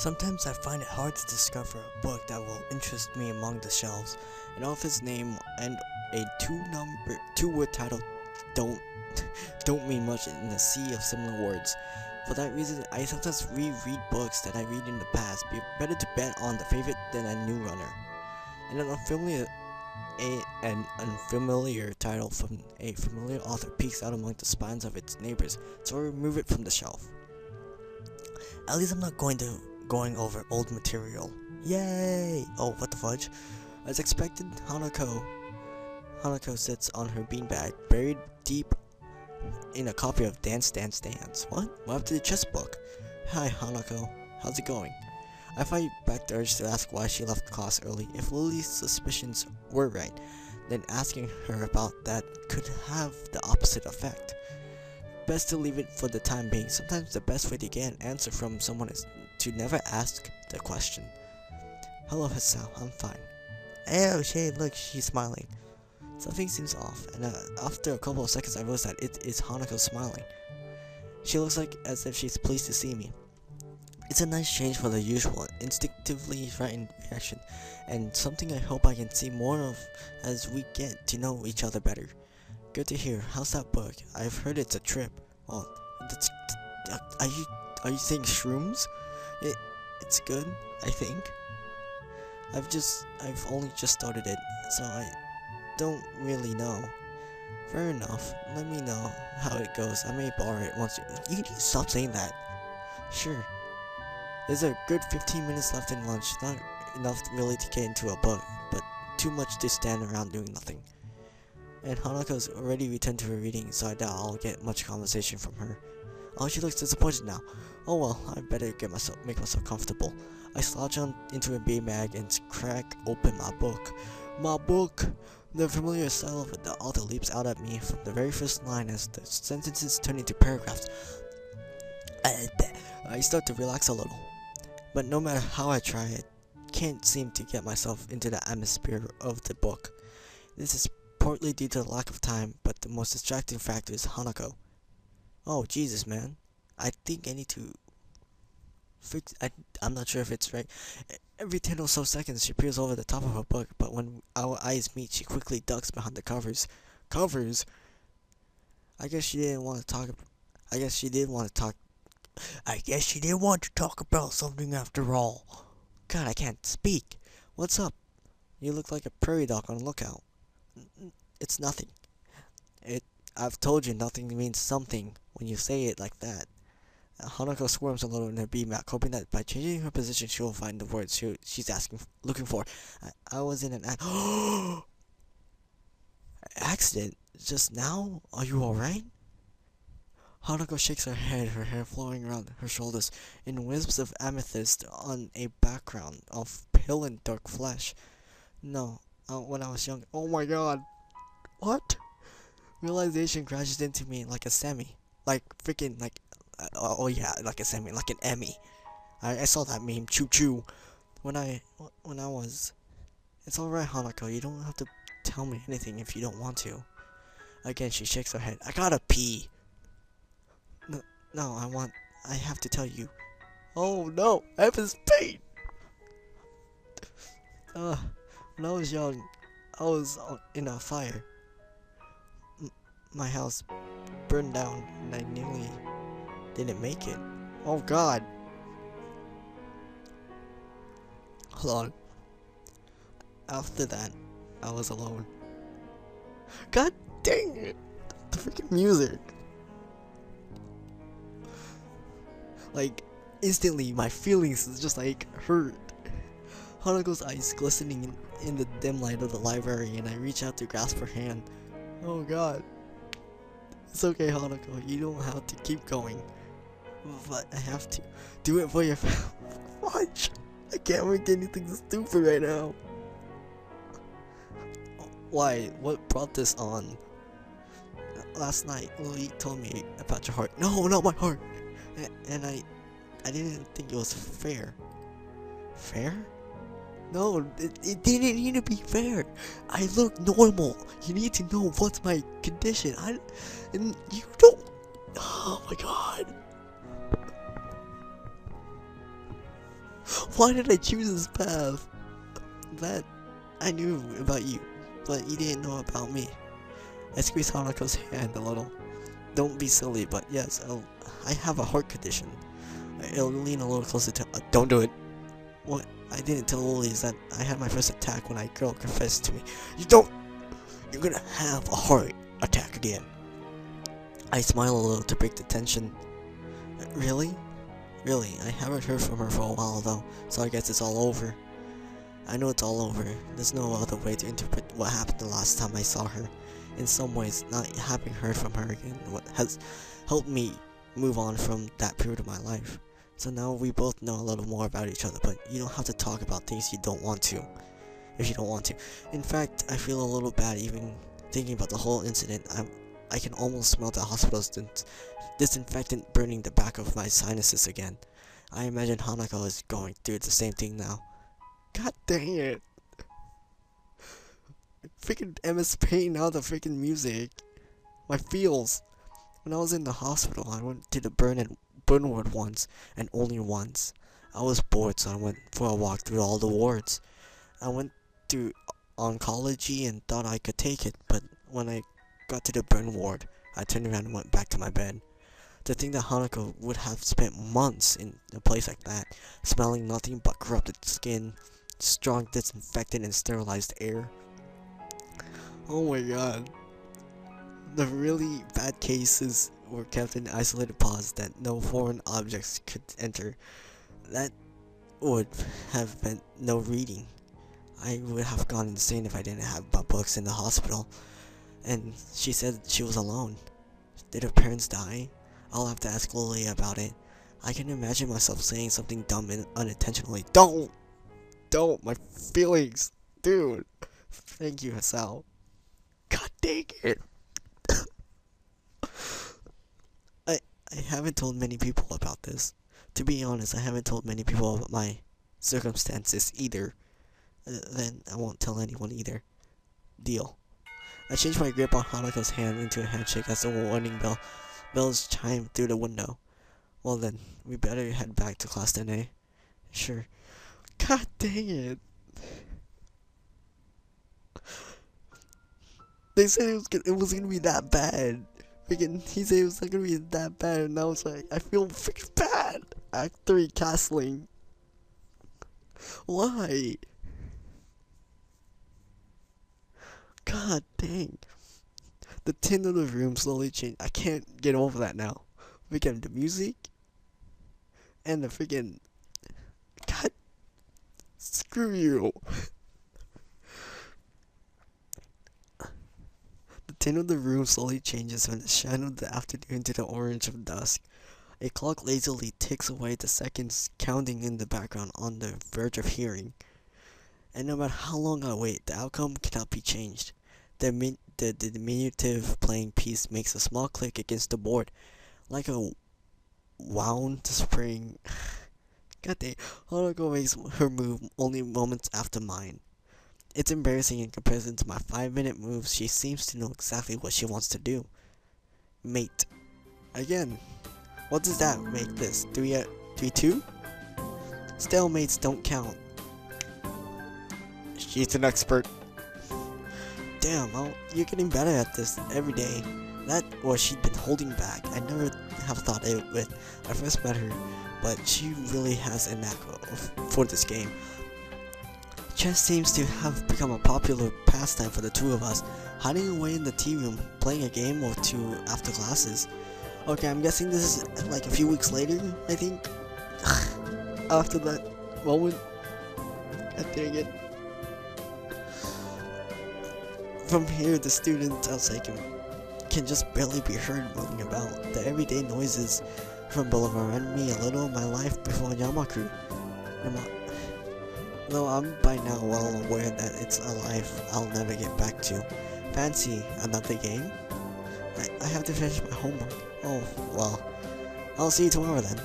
Sometimes I find it hard to discover a book that will interest me among the shelves. An author's name and a two-word title don't don't mean much in a sea of similar words. For that reason, I sometimes reread books that I read in the past. Be better to bet on the favorite than a new runner. And an unfamiliar title from a familiar author peeks out among the spines of its neighbors, so I remove it from the shelf. At least I'm not going over old material. Yay! Oh, what the fudge? As expected, Hanako sits on her beanbag, buried deep in a copy of Dance Dance Dance. What happened to the chess book? Hi, Hanako. How's it going? I fight back the urge to ask why she left class early. If Lily's suspicions were right, then asking her about that could have the opposite effect. Best to leave it for the time being. Sometimes the best way to get an answer from someone is to never ask the question. Hello, Hisao. I'm fine. Oh, shit, look, she's smiling. Something seems off, and after a couple of seconds I realize that it is Hanako smiling. She looks like as if she's pleased to see me. It's a nice change for the usual, instinctively frightened reaction, and something I hope I can see more of as we get to know each other better. Good to hear. How's that book? I've heard it's a trip. Well, are you saying shrooms? It's good, I think. I've only just started it, so I don't really know. Fair enough. Let me know how it goes. I may borrow it once you need to stop saying that. Sure. There's a good 15 minutes left in lunch. Not enough really to get into a book, but too much to stand around doing nothing. And Hanako's already returned to her reading, so I doubt I'll get much conversation from her. Oh, she looks disappointed now. Oh well, I better make myself comfortable. I slouch into a beanbag and crack open my book. My book! The familiar style of the author leaps out at me from the very first line as the sentences turn into paragraphs. I start to relax a little. But no matter how I try, I can't seem to get myself into the atmosphere of the book. This is partly due to the lack of time, but the most distracting factor is Hanako. Oh, Jesus, man. I think I need to fix... I'm not sure if it's right. Every 10 or so seconds, she peers over the top of her book, but when our eyes meet, she quickly ducks behind the covers. Covers? I guess she didn't want to talk about something after all. God, I can't speak. What's up? You look like a prairie dog on lookout. It's nothing. I've told you nothing means something when you say it like that. Hanako squirms a little in her beanbag, hoping that by changing her position she will find the words she's looking for. I was in an accident just now? Are you alright? Hanako shakes her head, her hair flowing around her shoulders in wisps of amethyst on a background of pale and dark flesh. No, when I was young. Oh my god. What? Realization crashes into me like a semi. Like freaking like oh yeah, like a semi, like an Emmy. I saw that meme, choo choo. When I was... It's alright, Hanako, you don't have to tell me anything if you don't want to. Again, she shakes her head. I gotta pee. No, I have to tell you. Oh no, I have his pain! When I was young, I was in a fire. My house burned down and I nearly didn't make it. Oh god. Hold on. After that, I was alone. God dang it! The freaking music. Like, instantly, my feelings is just like hurt. Hanako's eyes glistening in the dim light of the library, and I reach out to grasp her hand. Oh god. It's okay, Hanako, you don't have to keep going. But I have to. Do it for your family. Watch! I can't make anything stupid right now. Why? What brought this on? Last night, Lily told me about your heart. No, not my heart! And I didn't think it was fair. Fair? No, it didn't need to be fair. I look normal. You need to know what's my condition. And you don't. Oh my god. Why did I choose this path? That I knew about you, but you didn't know about me. I squeezed Hanako's hand a little. Don't be silly, but yes, I have a heart condition. I'll lean a little closer to. Don't do it. What I didn't tell Lily is that I had my first attack when a girl confessed to me. You're gonna have a heart attack again. I smile a little to break the tension. Really? Really, I haven't heard from her for a while though, so I guess it's all over. I know it's all over. There's no other way to interpret what happened the last time I saw her. In some ways, not having heard from her again has helped me move on from that period of my life. So now we both know a little more about each other, but you don't have to talk about things you don't want to, if you don't want to. In fact, I feel a little bad even thinking about the whole incident. I can almost smell the hospital's disinfectant burning the back of my sinuses again. I imagine Hanako is going through the same thing now. God dang it. Freaking MS Paint out the freaking music. My feels. When I was in the hospital, I went to the burn ward once, and only once. I was bored, so I went for a walk through all the wards. I went to oncology and thought I could take it, but when I got to the burn ward, I turned around and went back to my bed. To think that Hanako would have spent months in a place like that, smelling nothing but corrupted skin, strong disinfectant and sterilized air. Oh my god. The really bad cases were kept in isolated pods that no foreign objects could enter. That would have meant no reading. I would have gone insane if I didn't have my books in the hospital. And she said she was alone. Did her parents die? I'll have to ask Lily about it. I can imagine myself saying something dumb and unintentionally. Don't! My feelings! Dude! Thank you, Hisao. God dang it! I haven't told many people about this. To be honest, I haven't told many people about my circumstances either. Then I won't tell anyone either. Deal. I changed my grip on Hanako's hand into a handshake as the warning bells chimed through the window. Well then, we better head back to class then, eh? Sure. God dang it. They said it was gonna be that bad. Freaking, he said it was not gonna be that bad, and I was like, I feel freaking bad. Act 3 castling. Why? God dang. The tint of the room slowly changed. I can't get over that now. Freaking the music and the freaking. God, screw you. The tint of the room slowly changes from the shadow of the afternoon to the orange of dusk. A clock lazily ticks away the seconds, counting in the background on the verge of hearing. And no matter how long I wait, the outcome cannot be changed. The diminutive playing piece makes a small click against the board, like a wound spring. God dang, Hanako makes her move only moments after mine. It's embarrassing in comparison to my 5-minute moves. She seems to know exactly what she wants to do. Mate. Again. What does that make this? 3-2? Stalemates don't count. She's an expert. Damn, well, you're getting better at this every day. That or she'd been holding back. I never have thought it would. I first met her, but she really has a knack for this game. Chess seems to have become a popular pastime for the two of us, hiding away in the tea room, playing a game or two after classes. Okay, I'm guessing this is like a few weeks later, I think. After that moment. God dang it. From here, the students outside can just barely be heard moving about. The everyday noises from below remind me a little of my life before Yamaku. Though I'm by now well aware that it's a life I'll never get back to. Fancy another game? I have to finish my homework. Oh, well. I'll see you tomorrow then.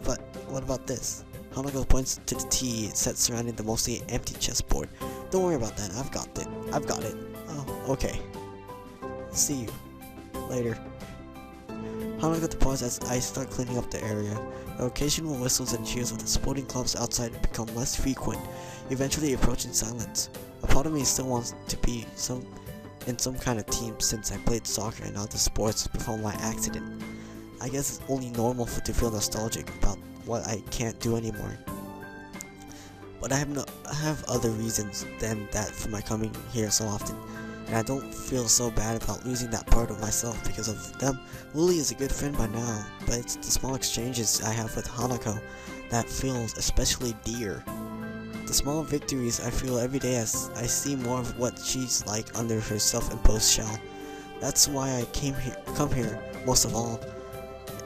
But what about this? Hanako points to the tea set surrounding the mostly empty chessboard. Don't worry about that, I've got it. Oh, okay. See you later. Hanako departs as I start cleaning up the area. The occasional whistles and cheers of the sporting clubs outside become less frequent, eventually approaching silence. A part of me still wants to be in some kind of team since I played soccer and other sports before my accident. I guess it's only normal to feel nostalgic about what I can't do anymore. But I have other reasons than that for my coming here so often, and I don't feel so bad about losing that part of myself because of them. Lily is a good friend by now, but it's the small exchanges I have with Hanako that feels especially dear. The small victories I feel every day as I see more of what she's like under her self-imposed shell. That's why I come here most of all.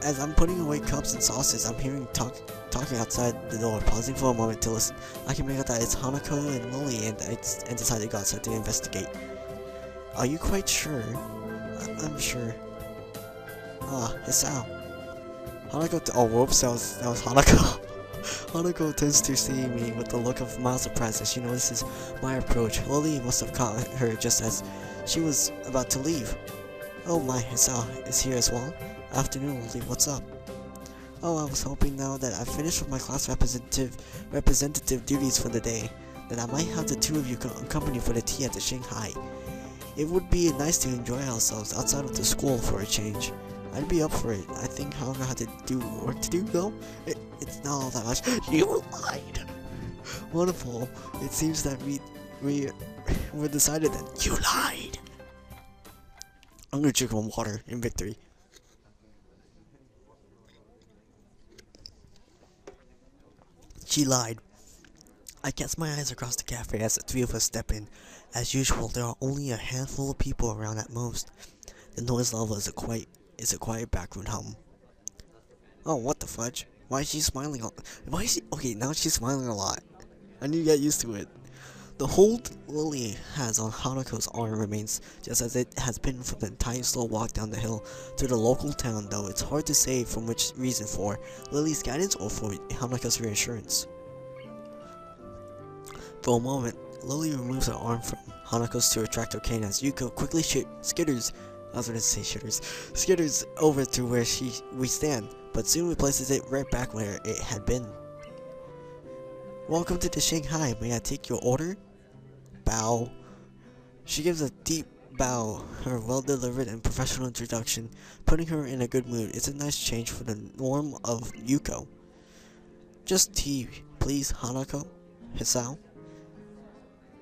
As I'm putting away cups and sauces, I'm hearing talking outside the door, pausing for a moment to listen. I can make out that it's Hanako and Lily and decide to go outside to investigate. Are you quite sure? I'm sure. Ah, Hisao. Hanako oh whoops, that was Hanako. Hanako turns to see me with a look of mild surprise as she notices my approach. Lily must have caught her just as she was about to leave. Oh my, Hisao is here as well? Afternoon, Lily, what's up? Oh, I was hoping now that I finished with my class representative duties for the day, that I might have the two of you accompany for the tea at the Shanghai. It would be nice to enjoy ourselves outside of the school for a change. I'd be up for it. I think Hanako had to do work to do though. It's not all that much. You lied! Wonderful. It seems that we decided that you lied. I'm gonna drink some water in victory. She lied. I cast my eyes across the cafe as the three of us step in. As usual, there are only a handful of people around at most. The noise level is a quiet background hum. Oh, what the fudge? Why is she smiling? Okay, now she's smiling a lot. I need to get used to it. The hold Lily has on Hanako's arm remains just as it has been for the entire slow walk down the hill to the local town, though it's hard to say from which reason, for Lily's guidance or for Hanako's reassurance. For a moment, Lily removes her arm from Hanako's to retract her cane as Yuko quickly skitters over to where we stand, but soon replaces it right back where it had been. Welcome to the Shanghai. May I take your order? Bow. She gives a deep bow, her well-delivered and professional introduction, putting her in a good mood. It's a nice change for the norm of Yuko. Just tea, please, Hanako. Hisao.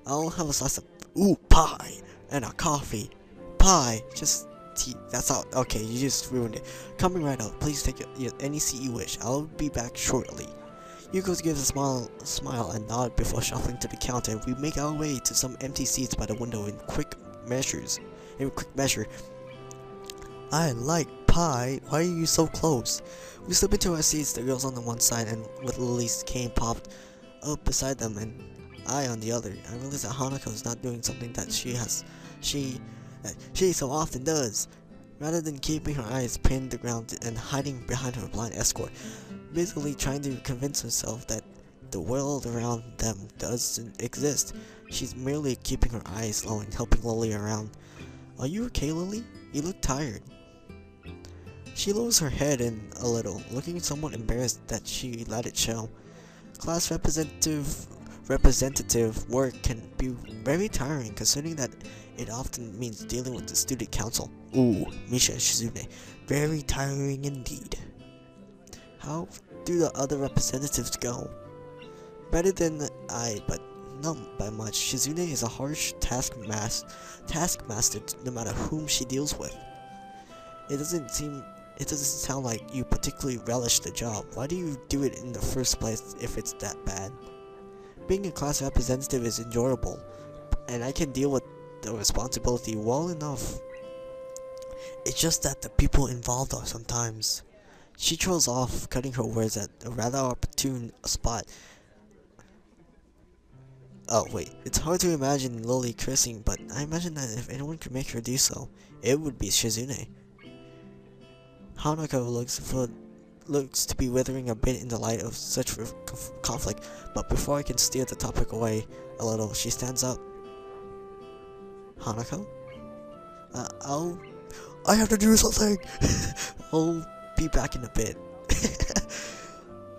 I'll have a slice of pie and a coffee. Pie, just tea. That's all. Okay, you just ruined it. Coming right up. Please take any seat you wish. I'll be back shortly. Yuko gives a smile and nod before shuffling to the counter. We make our way to some empty seats by the window in quick measure. I like pie. Why are you so close? We slip into our seats, the girls on the one side and with Lily's cane popped up beside them and I on the other. I realize that Hanako is not doing something that she so often does. Rather than keeping her eyes pinned to the ground and hiding behind her blind escort, basically trying to convince herself that the world around them doesn't exist. She's merely keeping her eyes low and helping Lily around. Are you okay, Lily? You look tired. She lowers her head in a little, looking somewhat embarrassed that she let it show. Class representative work can be very tiring, considering that it often means dealing with the student council. Ooh, Misha and Shizune. Very tiring indeed. How do the other representatives go? Better than I, but not by much. Shizune is a harsh taskmaster no matter whom she deals with. It doesn't sound like you particularly relish the job. Why do you do it in the first place if it's that bad? Being a class representative is enjoyable, and I can deal with the responsibility well enough. It's just that the people involved are sometimes. She trails off, cutting her words at a rather opportune spot. Oh wait, it's hard to imagine Lily cursing, but I imagine that if anyone could make her do so, it would be Shizune. Hanako looks to be withering a bit in the light of such conflict, but before I can steer the topic away a little, she stands up. Hanako? I have to do something. I'll be back in a bit.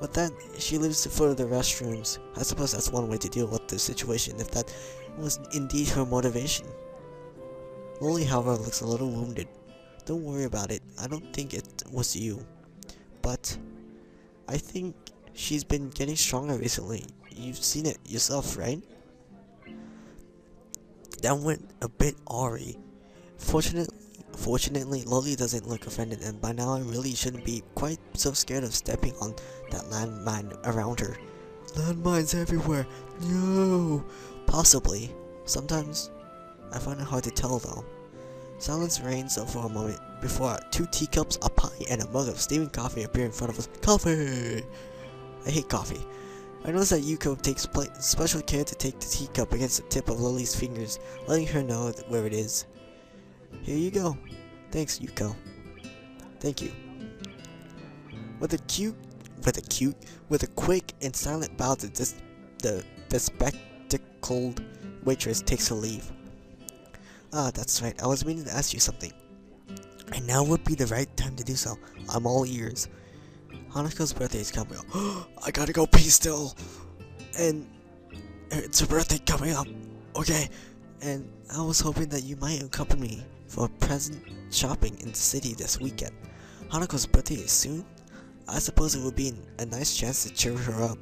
But then she leaves to go to the restrooms. I suppose that's one way to deal with the situation if that was indeed her motivation. Lily, however, looks a little wounded. Don't worry about it. I don't think it was you. But I think she's been getting stronger recently. You've seen it yourself, right? That went a bit awry. Fortunately, Lily doesn't look offended, and by now I really shouldn't be quite so scared of stepping on that landmine around her. Landmines everywhere. No. Possibly. Sometimes I find it hard to tell though. Silence reigns for a moment before 2 teacups, a pie, and a mug of steaming coffee appear in front of us. Coffee! I hate coffee. I notice that Yuko takes special care to take the teacup against the tip of Lily's fingers, letting her know where it is. Here you go. Thanks, Yuko. Thank you. With a quick and silent bow, the bespectacled waitress takes her leave. Ah, that's right. I was meaning to ask you something. And now would be the right time to do so. I'm all ears. Hanako's birthday is coming up. I gotta go pee still. And it's her birthday coming up. Okay. And I was hoping that you might accompany me for present shopping in the city this weekend. Hanako's birthday is soon. I suppose it would be a nice chance to cheer her up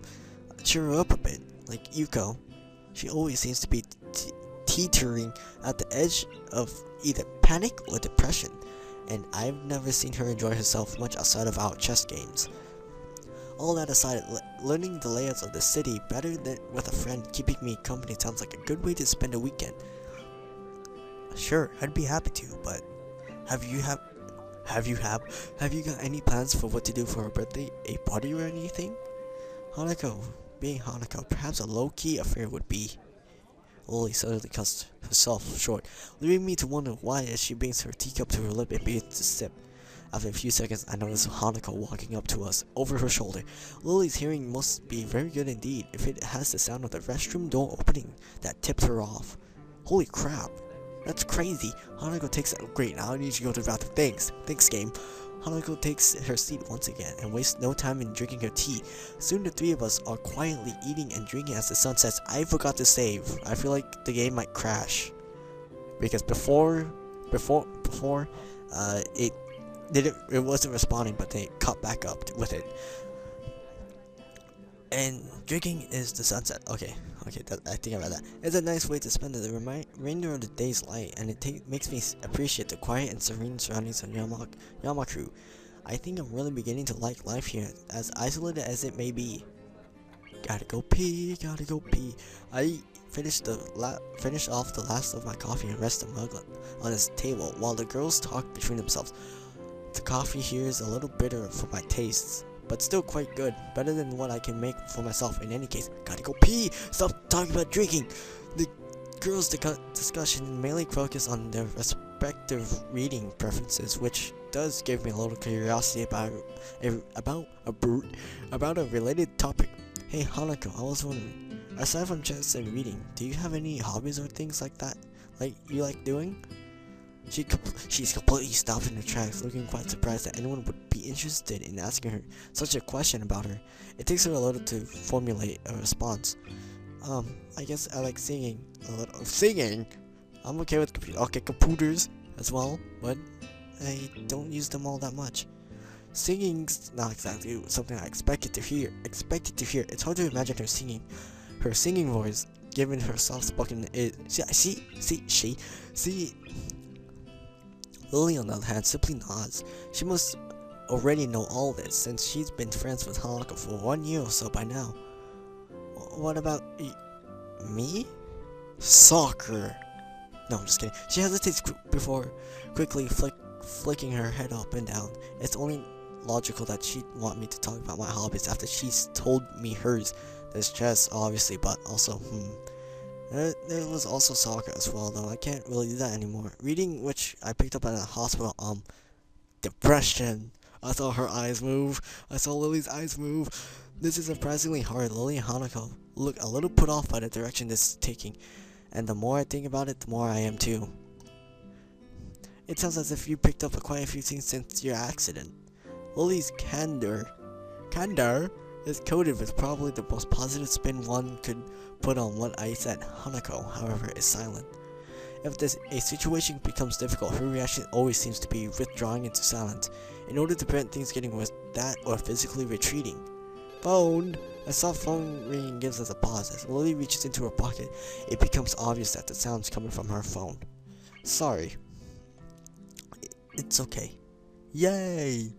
a bit. Like Yuko, she always seems to be teetering at the edge of either panic or depression, and I've never seen her enjoy herself much outside of our chess games. All that aside, learning the layouts of the city better than with a friend keeping me company sounds like a good way to spend a weekend. Sure, I'd be happy to, but have you got any plans for what to do for her birthday? A party or anything? Hanako, being Hanako, perhaps a low-key affair would be. Lily suddenly cuts herself short, leaving me to wonder why as she brings her teacup to her lip and begins to sip. After a few seconds, I notice Hanako walking up to us, over her shoulder. Lily's hearing must be very good indeed, if it has the sound of the restroom door opening that tipped her off. Holy crap, that's crazy. Hanako takes it. Great, now I need to go to the bathroom. Thanks game. Hanako takes her seat once again and wastes no time in drinking her tea. Soon the 3 of us are quietly eating and drinking as the sun sets. I forgot to save. I feel like the game might crash. Because before it wasn't responding, but they caught back up with it. And drinking is the sunset. Okay, I think I read that. It's a nice way to spend the remainder of the day's light, and it makes me appreciate the quiet and serene surroundings of Yamaku. I think I'm really beginning to like life here, as isolated as it may be. Gotta go pee. I finished off the last of my coffee and rest the mug on his table while the girls talk between themselves. The coffee here is a little bitter for my tastes, but still quite good, better than what I can make for myself. In any case, gotta go pee! Stop talking about drinking! The girls' discussion mainly focus on their respective reading preferences, which does give me a little curiosity about a related topic. Hey Hanako, I was wondering, aside from chess and reading, do you have any hobbies or things like that, like you like doing? She's completely stopped in her tracks, looking quite surprised that anyone would be interested in asking her such a question about her. It takes her a little to formulate a response. I guess I like singing. A little singing. I'm okay with computers as well, but I don't use them all that much. Singing's not exactly something I expected to hear. It's hard to imagine her singing. Her singing voice, given her soft-spoken, See. Lily, on the other hand, simply nods. She must already know all this, since she's been friends with Hanako for 1 year or so by now. What about me? Soccer. No, I'm just kidding. She hesitates before quickly flicking her head up and down. It's only logical that she'd want me to talk about my hobbies after she's told me hers. There's chess, obviously, but also, There was also soccer as well, though I can't really do that anymore. Reading, which I picked up at a hospital, depression. I saw her eyes move. I saw Lily's eyes move. This is surprisingly hard. Lily and Hanako look a little put off by the direction this is taking. And the more I think about it, the more I am too. It sounds as if you picked up quite a few things since your accident. Lily's candor is coded with probably the most positive spin one could put on what I said. Hanako, however, is silent. If a situation becomes difficult, her reaction always seems to be withdrawing into silence, in order to prevent things getting worse that or physically retreating. Phone! A soft phone ringing gives us a pause. As Lily reaches into her pocket, it becomes obvious that the sound's coming from her phone. Sorry. It's okay. Yay!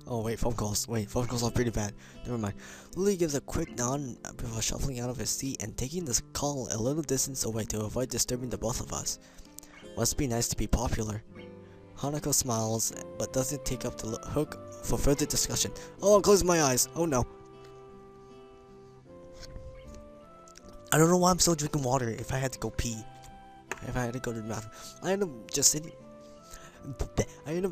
Oh wait, phone calls. Wait, phone calls are pretty bad. Never mind. Lily gives a quick nod before shuffling out of his seat and taking this call a little distance away to avoid disturbing the both of us. Must be nice to be popular. Hanako smiles, but doesn't take up the hook for further discussion. Oh, I'm closing my eyes. Oh no. I don't know why I'm still drinking water if I had to go pee. If I had to go to the bathroom. I end up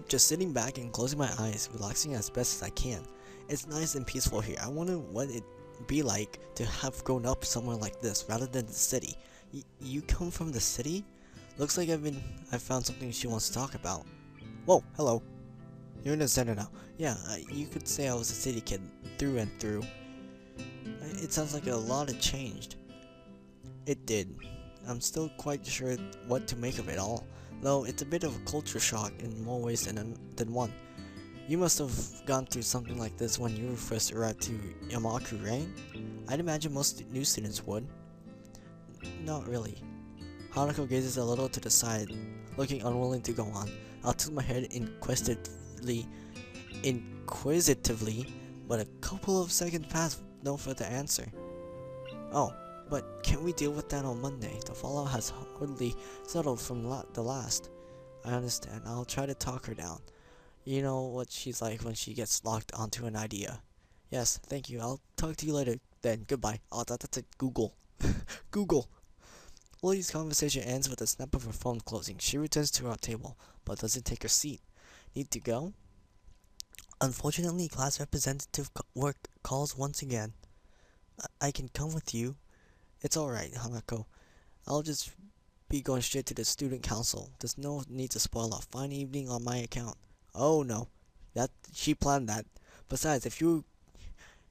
just sitting back and closing my eyes, relaxing as best as I can. It's nice and peaceful here. I wonder what it'd be like to have grown up somewhere like this rather than the city. You come from the city? Looks like I've found something she wants to talk about. Whoa, hello. You're in the center now. Yeah, you could say I was a city kid through and through. It sounds like a lot had changed. It did. I'm still quite sure what to make of it all, though it's a bit of a culture shock in more ways than one. You must have gone through something like this when you first arrived to Yamaku, right? I'd imagine most new students would. Not really. Hanako gazes a little to the side, looking unwilling to go on. I'll tilt my head inquisitively, but a couple of seconds pass with no further answer. Oh, but can't we deal with that on Monday? The fallout has hardly settled from the last. I understand. I'll try to talk her down. You know what she's like when she gets locked onto an idea. Yes, thank you. I'll talk to you later then. Goodbye. Oh, that's a Google. Google. Lily's conversation ends with a snap of her phone closing. She returns to our table, but doesn't take her seat. Need to go? Unfortunately, class representative work calls once again. I can come with you. It's alright, Hanako. I'll just be going straight to the student council. There's no need to spoil a fine evening on my account. Oh no, she planned that. Besides, if you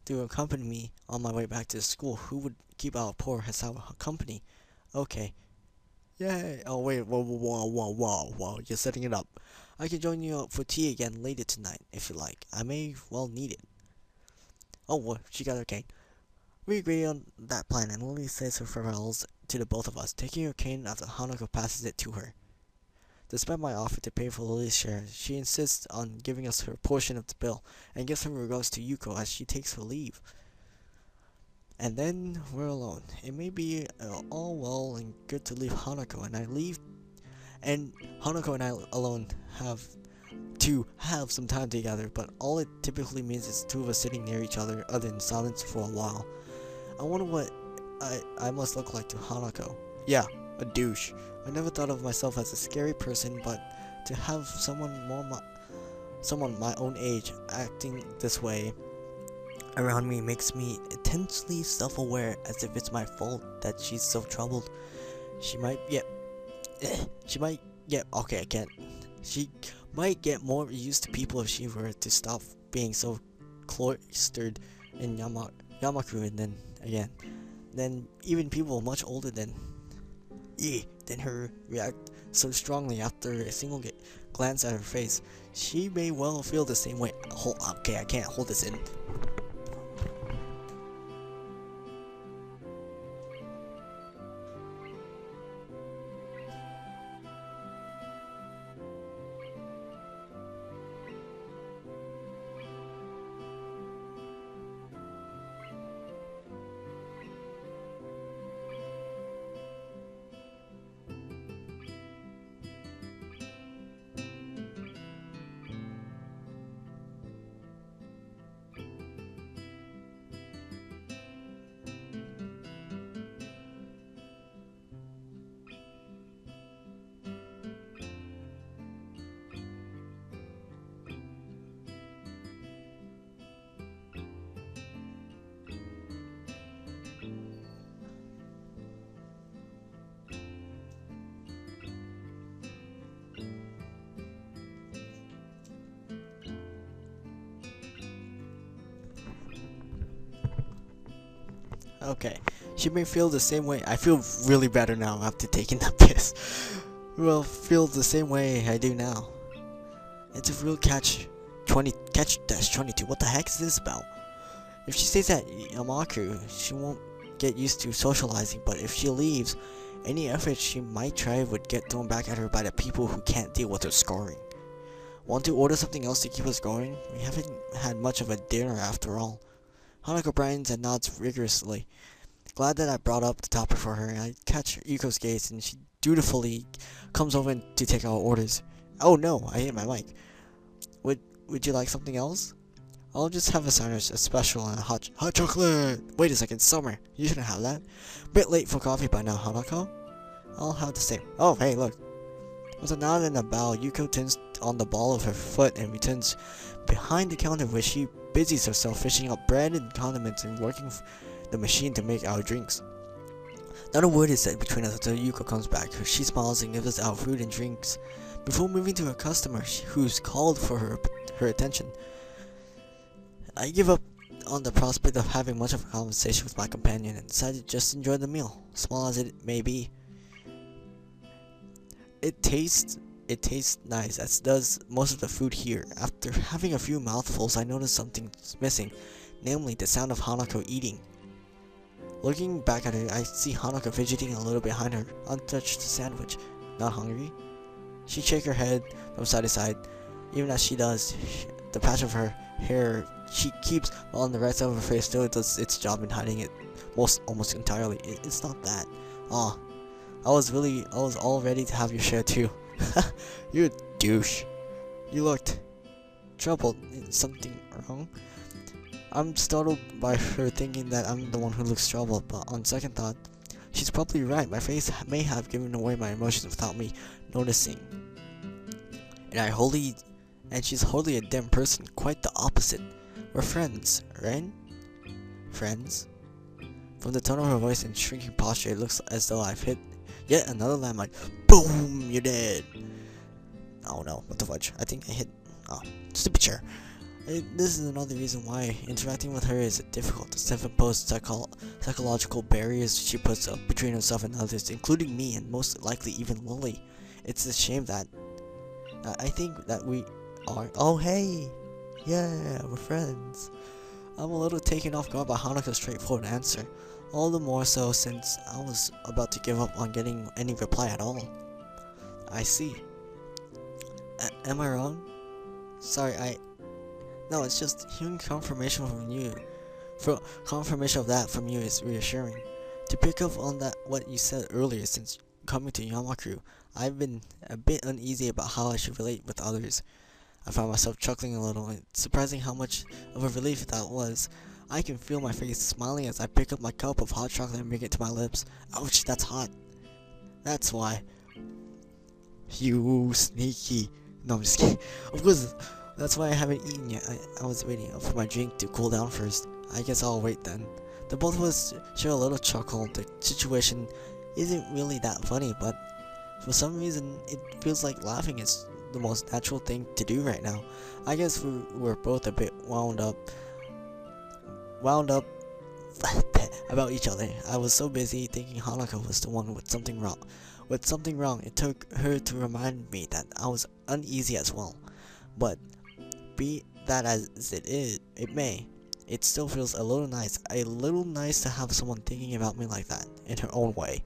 to accompany me on my way back to the school, who would keep our poor Hisao company? Okay. Yay! Oh wait, whoa, you're setting it up. I can join you for tea again later tonight, if you like. I may well need it. Oh, well, she got her cane. We agree on that plan, and Lily says her farewells to the both of us, taking her cane after Hanako passes it to her. Despite my offer to pay for Lily's share, she insists on giving us her portion of the bill, and gives her regards to Yuko as she takes her leave. And then we're alone. It may be all well and good to leave Hanako and I alone have some time together, but all it typically means is two of us sitting near each other in silence for a while. I wonder what I must look like to Hanako. Yeah, a douche. I never thought of myself as a scary person, but to have someone my own age acting this way around me makes me intensely self-aware, as if it's my fault that she's so troubled. She might get more used to people if she were to stop being so cloistered in Yamaku, and then even people much older than her react so strongly after a single glance at her face. She may well feel the same way. Okay, I can't hold this in. Okay, she may feel the same way. I feel really better now after taking that piss. Well, feel the same way I do now. It's a real catch-22. What the heck is this about? If she stays at Yamaku, she won't get used to socializing, but if she leaves, any effort she might try would get thrown back at her by the people who can't deal with her scarring. Want to order something else to keep us going? We haven't had much of a dinner after all. Hanako brightens and nods rigorously. Glad that I brought up the topic for her. I catch Yuko's gaze and she dutifully comes over to take our orders. Oh no, I hit my mic. Would you like something else? I'll just have a sandwich, a special, and a hot chocolate. Wait a second, Summer. You shouldn't have that. Bit late for coffee by now, Hanako. I'll have the same. Oh, hey, look. With a nod and a bow, Yuko turns on the ball of her foot and returns behind the counter where she busies herself fishing up bread and condiments and working the machine to make our drinks. Not a word is said between us until Yuko comes back. She smiles and gives us our food and drinks before moving to a customer who's called for her attention. I give up on the prospect of having much of a conversation with my companion and decide to just enjoy the meal, small as it may be. It tastes nice, as does most of the food here. After having a few mouthfuls, I notice something's missing, namely the sound of Hanako eating. Looking back at her, I see Hanako fidgeting a little behind her untouched sandwich. Not hungry? She shakes her head from side to side. Even as she does, the patch of her hair she keeps on the right side of her face still does its job in hiding it almost entirely. It's not that. Aw, I was all ready to have your share too. You're a douche. You looked troubled. Is something wrong? I'm startled by her thinking that I'm the one who looks troubled, but on second thought, she's probably right. My face may have given away my emotions without me noticing. And she's hardly a dim person, quite the opposite. We're friends, right? Friends? From the tone of her voice and shrinking posture, it looks as though I've hit yet another landmine. Boom! You're dead! Oh no, what the fudge? I think I hit... Oh, stupid chair. This is another reason why interacting with her is difficult. The self-imposed psychological barriers she puts up between herself and others, including me and most likely even Lily. It's a shame that... I think that we are... Oh hey! Yeah, we're friends. I'm a little taken off guard by Hanako's straightforward answer. All the more so since I was about to give up on getting any reply at all. I see. Am I wrong? Sorry, No, it's just hearing confirmation from you. Confirmation of that from you is reassuring. To pick up on what you said earlier, since coming to Yamaku, I've been a bit uneasy about how I should relate with others. I found myself chuckling a little. It's surprising how much of a relief that was. I can feel my face smiling as I pick up my cup of hot chocolate and bring it to my lips. Ouch, that's hot. That's why. You sneaky. No, I'm just kidding. Of course, that's why I haven't eaten yet. I was waiting for my drink to cool down first. I guess I'll wait then. The both of us share a little chuckle. The situation isn't really that funny, but for some reason, it feels like laughing is the most natural thing to do right now. I guess we're both a bit wound up about each other. I was so busy thinking Hanako was the one with something wrong. It took her to remind me that I was uneasy as well. But be that as it may, it still feels a little nice to have someone thinking about me like that in her own way.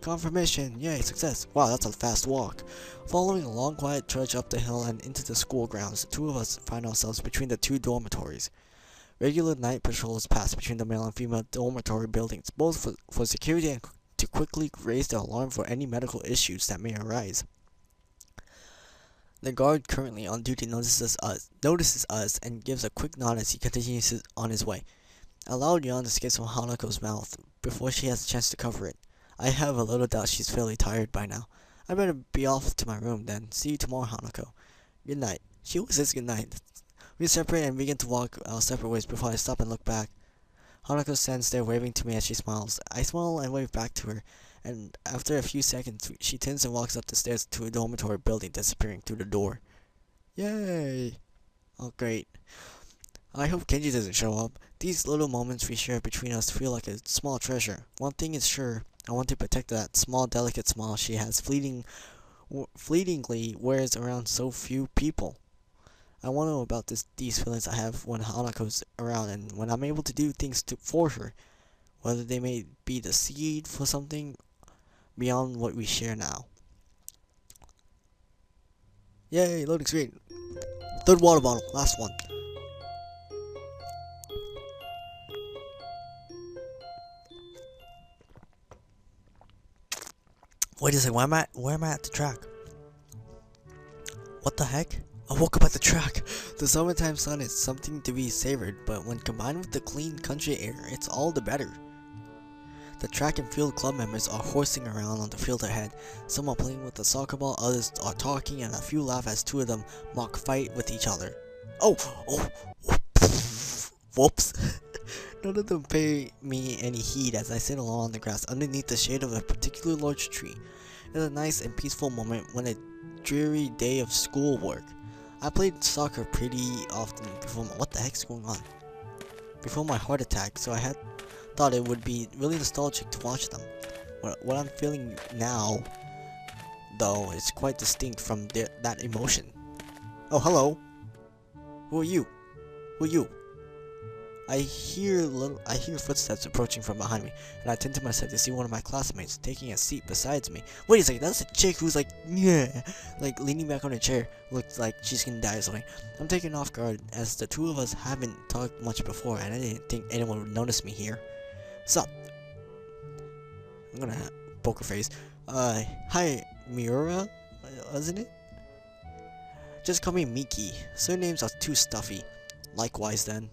Confirmation, yay, success. Wow, that's a fast walk. Following a long quiet trudge up the hill and into the school grounds, the two of us find ourselves between the two dormitories. Regular night patrols pass between the male and female dormitory buildings, both for security and to quickly raise the alarm for any medical issues that may arise. The guard currently on duty notices us and gives a quick nod as he continues on his way. A loud yawn escapes from Hanako's mouth before she has a chance to cover it. I have a little doubt she's fairly tired by now. I better be off to my room then. See you tomorrow, Hanako. Good night. She always says good night. We separate and begin to walk our separate ways before I stop and look back. Hanako stands there waving to me as she smiles. I smile and wave back to her, and after a few seconds, she turns and walks up the stairs to a dormitory building, disappearing through the door. Yay! Oh, great. I hope Kenji doesn't show up. These little moments we share between us feel like a small treasure. One thing is sure, I want to protect that small, delicate smile she has fleetingly wears around so few people. I want to know about these feelings I have when Hanako's around and when I'm able to do things for her, whether they may be the seed for something beyond what we share now. Yay, loading screen. Third water bottle, last one. Wait a second, where am I at the track? What the heck? I woke up at the track. The summertime sun is something to be savored, but when combined with the clean country air, it's all the better. The track and field club members are horsing around on the field ahead. Some are playing with the soccer ball, others are talking, and a few laugh as two of them mock fight with each other. Oh, whoops. None of them pay me any heed as I sit alone on the grass underneath the shade of a particularly large tree. It's a nice and peaceful moment when a dreary day of schoolwork. I played soccer pretty often before what the heck's going on? Before my heart attack, so I had thought it would be really nostalgic to watch them. What I'm feeling now, though, is quite distinct from that emotion. Oh, hello. Who are you? Who are you? I hear footsteps approaching from behind me, and I turn to my side to see one of my classmates taking a seat beside me. Wait a second, that's a chick who's like, yeah, like leaning back on a chair, looks like she's gonna die or something. I'm taken off guard as the two of us haven't talked much before, and I didn't think anyone would notice me here. Sup? I'm gonna poker face. Hi, Miura, wasn't it? Just call me Miki. Surnames are too stuffy. Likewise then.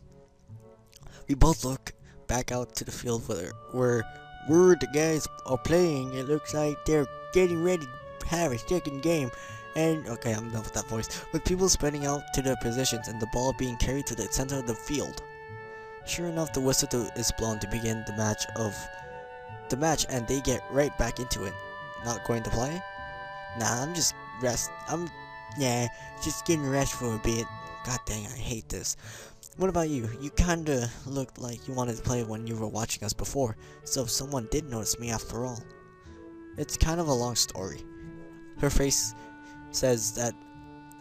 We both look back out to the field where the guys are playing. It looks like they're getting ready to have a second game. And, okay, I'm done with that voice. With people spreading out to their positions and the ball being carried to the center of the field. Sure enough, the whistle is blown to begin the match, and they get right back into it. Not going to play? Nah, I'm just getting rest for a bit. God dang, I hate this. What about you? You kinda looked like you wanted to play when you were watching us before, so someone did notice me after all. It's kind of a long story. Her face says that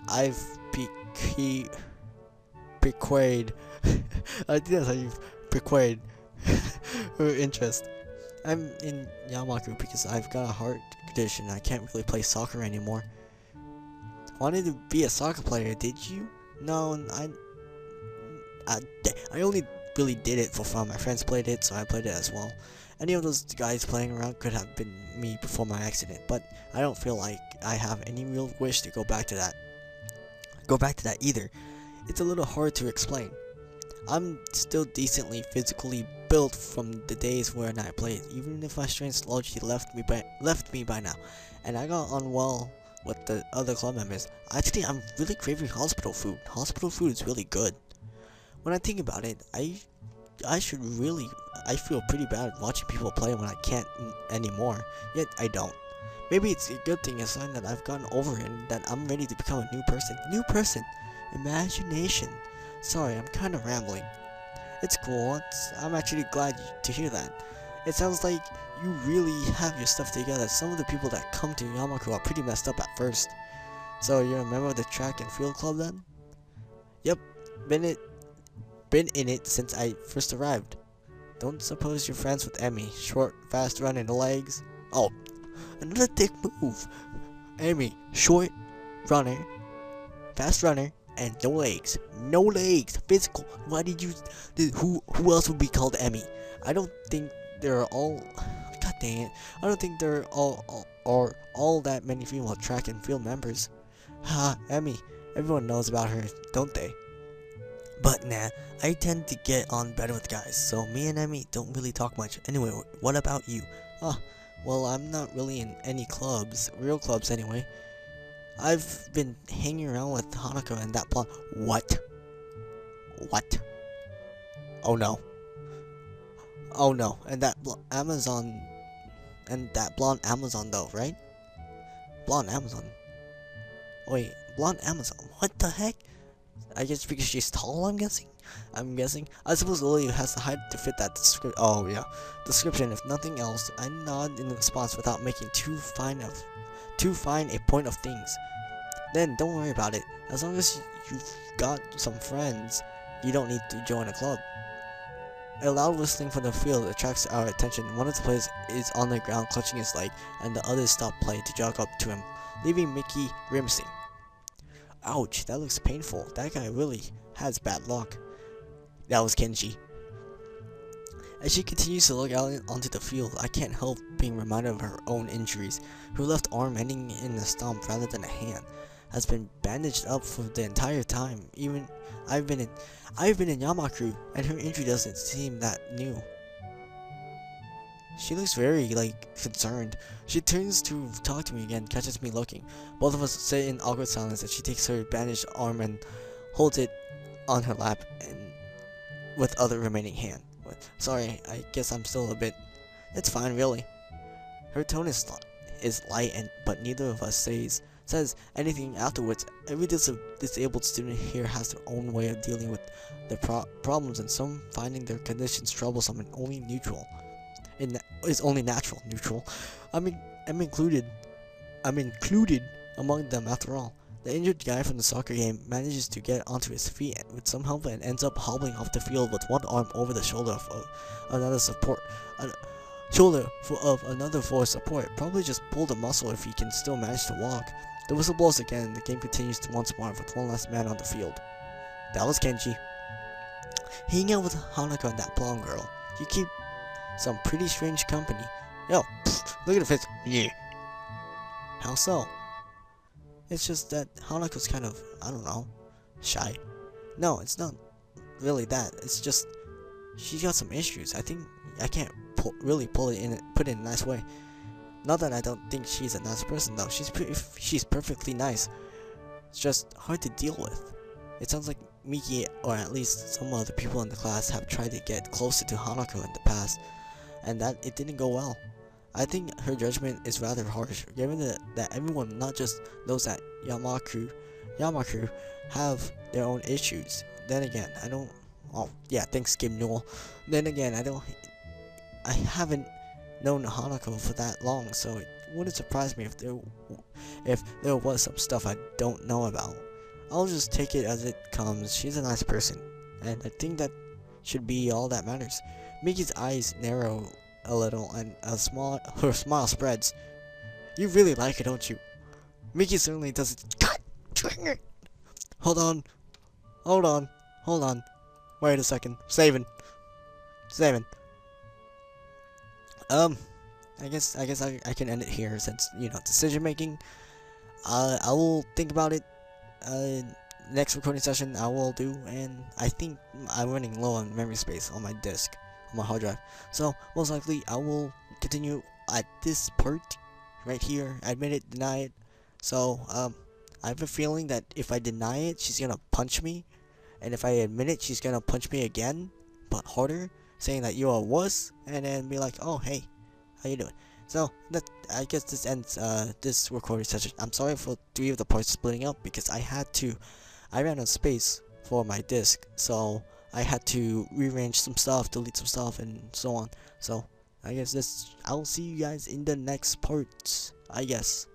I've bequeathed I think that's how you bequeathed her interest. I'm in Yamaku because I've got a heart condition and I can't really play soccer anymore. Wanted to be a soccer player, did you? No, I only really did it for fun. My friends played it, so I played it as well. Any of those guys playing around could have been me before my accident, but I don't feel like I have any real wish to go back to that either. It's a little hard to explain. I'm still decently physically built from the days when I played, even if my strength largely left me by now, and I got on well with the other club members. Actually, I'm really craving hospital food. Hospital food is really good. When I think about it, I feel pretty bad watching people play when I can't anymore, yet I don't. Maybe it's a good thing, a sign that I've gotten over it and that I'm ready to become a new person. New person! Imagination. Sorry, I'm kinda rambling. It's cool, I'm actually glad to hear that. It sounds like you really have your stuff together. Some of the people that come to Yamaku are pretty messed up at first. So you're a member of the track and field club then? Yep, been in it since I first arrived. Don't suppose you're friends with Emmy, short, fast running legs? Oh, another dick move. Emmy, short runner, fast runner, and no legs. No legs. Physical. Why did you? Who else would be called Emmy? I don't think they're all. God dang it! I don't think there are all that many female track and field members. Ha, Emmy. Everyone knows about her, don't they? But nah, I tend to get on better with guys, so me and Emmy don't really talk much. Anyway, what about you? Well, I'm not really in any clubs, real clubs anyway. I've been hanging around with Hanako and that blonde. What? Oh no. Oh no. And that Amazon. And that blonde Amazon though, right? Blonde Amazon. Wait, blonde Amazon. What the heck? I guess because she's tall, I'm guessing? I'm guessing. I suppose Lily has the height to fit that description. If nothing else, I nod in response without making too fine a point of things. Then don't worry about it. As long as you've got some friends, you don't need to join a club. A loud whistling from the field attracts our attention. One of the players is on the ground clutching his leg, and the others stop play to jog up to him, leaving Mickey grimacing. Ouch, that looks painful. That guy really has bad luck. That was Kenji. As she continues to look out onto the field, I can't help being reminded of her own injuries. Her left arm, ending in a stomp rather than a hand, has been bandaged up for the entire time. Even I've been in Yamaku, and her injury doesn't seem that new. She looks very, concerned. She turns to talk to me again, catches me looking. Both of us sit in awkward silence as she takes her bandaged arm and holds it on her lap and with other remaining hand. Sorry, I guess I'm still a bit... It's fine, really. Her tone is light, but neither of us says anything afterwards. Every disabled student here has their own way of dealing with their problems, and some finding their conditions troublesome and only neutral. Is only natural. Neutral. I'm included among them after all. The injured guy from the soccer game manages to get onto his feet with some help and ends up hobbling off the field with one arm over the shoulder of another for support. Probably just pulled a muscle if he can still manage to walk. The whistle blows again and the game continues once more with one last man on the field. That was Kenji. Hanging out with Hanako and that blonde girl. You keep some pretty strange company. Yo, look at the face. Yeah. How so? It's just that Hanako's kind of, I don't know, shy. No, it's not really that. It's just she's got some issues. I think I can't put it in a nice way. Not that I don't think she's a nice person though. She's perfectly nice. It's just hard to deal with. It sounds like Miki, or at least some other people in the class, have tried to get closer to Hanako in the past, and that it didn't go well. I think her judgment is rather harsh, given that everyone, not just those at Yamaku, have their own issues. Then again, I don't... Oh, yeah, thanks, Kim Newell. Then again, I haven't known Hanako for that long, so it wouldn't surprise me if there was some stuff I don't know about. I'll just take it as it comes. She's a nice person, and I think that should be all that matters. Miki's eyes narrow a little, and her smile spreads. You really like it, don't you? Miki certainly doesn't. God dang it! Hold on. Wait a second. Saving. I guess I can end it here since, decision making. I will think about it. Next recording session I will do, and I think I'm running low on memory space on my disk, on my hard drive. So most likely I will continue at this part right here. Admit it, deny it. So I have a feeling that if I deny it, she's gonna punch me, and if I admit it, she's gonna punch me again, but harder, saying that you're a wuss, and then be like, oh hey, how you doing? So I guess this ends this recording session. I'm sorry for 3 of the parts splitting up because I ran out of space for my disk, so I had to rearrange some stuff, delete some stuff, and so on. So I guess I will see you guys in the next part, I guess.